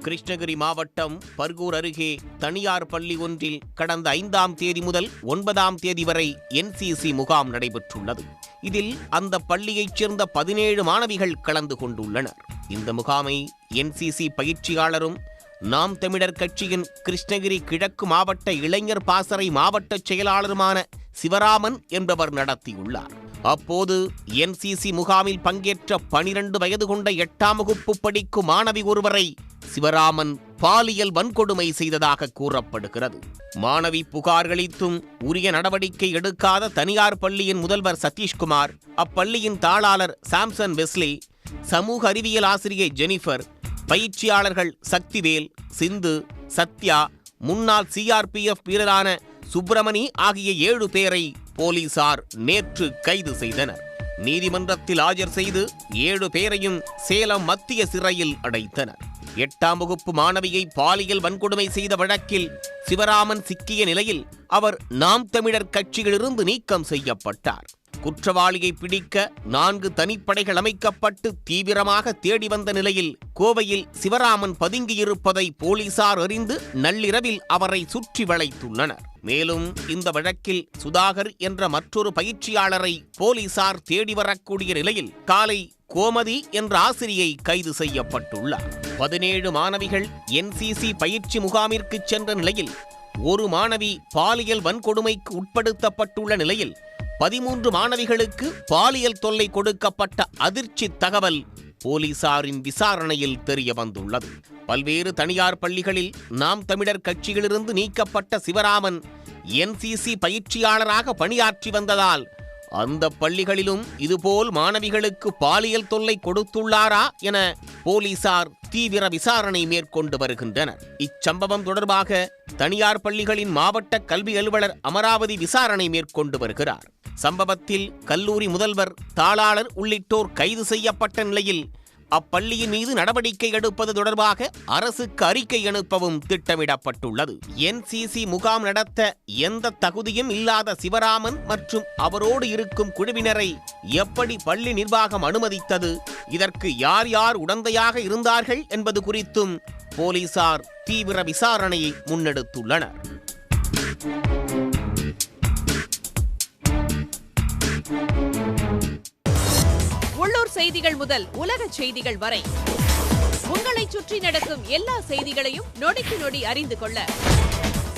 கிருஷ்ணகிரி மாவட்டம் பர்கூர் அருகே தனியார் பள்ளி ஒன்றில் கடந்த 5ஆம் தேதி முதல் 9ஆம் தேதி வரை NCC முகாம் நடைபெற்றுள்ளது. இதில் அந்த பள்ளியைச் சேர்ந்த 17 மாணவிகள் கலந்து கொண்டுள்ளனர். இந்த முகாமை NCC பயிற்சியாளரும் நாம் தமிழர் கட்சியின் கிருஷ்ணகிரி கிழக்கு மாவட்ட இளைஞர் பாசறை மாவட்ட செயலாளருமான சிவராமன் என்பவர் நடத்தியுள்ளார். அப்போது NCC முகாமில் பங்கேற்ற 12 வயது கொண்ட 8ஆம் வகுப்பு படிக்கும் மாணவி ஒருவரை சிவராமன் பாலியல் வன்கொடுமை செய்ததாக கூறப்படுகிறது. மாணவி புகார்களித்தும் உரிய நடவடிக்கை எடுக்காத தனியார் பள்ளியின் முதல்வர் சதீஷ்குமார், அப்பள்ளியின் தாளாளர் சாம்சன் வெஸ்லி, சமூக அறிவியல் ஆசிரியை ஜெனிஃபர், பயிற்சியாளர்கள் சக்திவேல், சிந்து, சத்யா, முன்னாள் CRPF வீரரான சுப்பிரமணி ஆகிய 7 பேரை போலீசார் நேற்று கைது செய்தனர். நீதிமன்றத்தில் ஆஜர் செய்து 7 பேரையும் சேலம் மத்திய சிறையில் அடைத்தனர். 8ஆம் வகுப்பு மாணவியை பாலியல் வன்கொடுமை செய்த வழக்கில் சிவராமன் சிக்கிய நிலையில் அவர் நாம் தமிழர் கட்சியிலிருந்து நீக்கம் செய்யப்பட்டார். குற்றவாளியை பிடிக்க 4 தனிப்படைகள் அமைக்கப்பட்டு தீவிரமாக தேடி வந்த நிலையில் கோவையில் சிவராமன் பதுங்கியிருப்பதை போலீசார் அறிந்து நள்ளிரவில் அவரை சுற்றி வளைத்துள்ளனர். மேலும் இந்த வழக்கில் சுதாகர் என்ற மற்றொரு பயிற்சியாளரை போலீசார் தேடி வரக்கூடிய நிலையில் காலை கோமதி என்ற ஆசிரியை கைது செய்யப்பட்டுள்ளார். 17 மாணவிகள் NCC பயிற்சி முகாமிற்கு சென்ற நிலையில் ஒரு மாணவி பாலியல் வன்கொடுமைக்கு உட்படுத்தப்பட்டுள்ள நிலையில் 13 மாணவிகளுக்கு பாலியல் தொல்லை கொடுக்கப்பட்ட அதிர்ச்சி தகவல் போலீசாரின் விசாரணையில் தெரிய வந்துள்ளது. பல்வேறு தனியார் பள்ளிகளில் நாம் தமிழர் கட்சியிலிருந்து நீக்கப்பட்ட சிவராமன் NCC பயிற்சியாளராக பணியாற்றி வந்ததால் அந்த பள்ளிகளிலும் இதுபோல் மாணவிகளுக்கு பாலியல் தொல்லை கொடுத்துள்ளாரா என போலீசார் தீவிர விசாரணை மேற்கொண்டு வருகின்றனர். இச்சம்பவம் தொடர்பாக தனியார் பள்ளிகளின் மாவட்ட கல்வி அலுவலர் அமராவதி விசாரணை மேற்கொண்டு வருகிறார். சம்பவத்தில் கல்லூரி முதல்வர், தாளாளர் உள்ளிட்டோர் கைது செய்யப்பட்ட நிலையில் அப்பள்ளியின் மீது நடவடிக்கை எடுப்பது தொடர்பாக அரசுக்கு அறிக்கை அனுப்பவும் திட்டமிடப்பட்டுள்ளது. NCC முகாம் நடத்த எந்த தகுதியும் இல்லாத சிவராமன் மற்றும் அவரோடு இருக்கும் குழுவினரை எப்படி பள்ளி நிர்வாகம் அனுமதித்தது, இதற்கு யார் யார் உடந்தையாக இருந்தார்கள் என்பது குறித்தும் போலீசார் தீவிர விசாரணையை முன்னெடுத்துள்ளனர். உள்ளூர் செய்திகள் முதல் உலக செய்திகள் வரை உங்களை சுற்றி நடக்கும் எல்லா செய்திகளையும் நொடிக்கு நொடி அறிந்து கொள்ள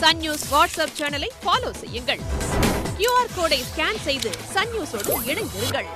சன் நியூஸ் வாட்ஸ்அப் சேனலை ஃபாலோ செய்யுங்கள். QR கோடை ஸ்கேன் செய்து சன் நியூஸோடு இணைந்திருங்கள்.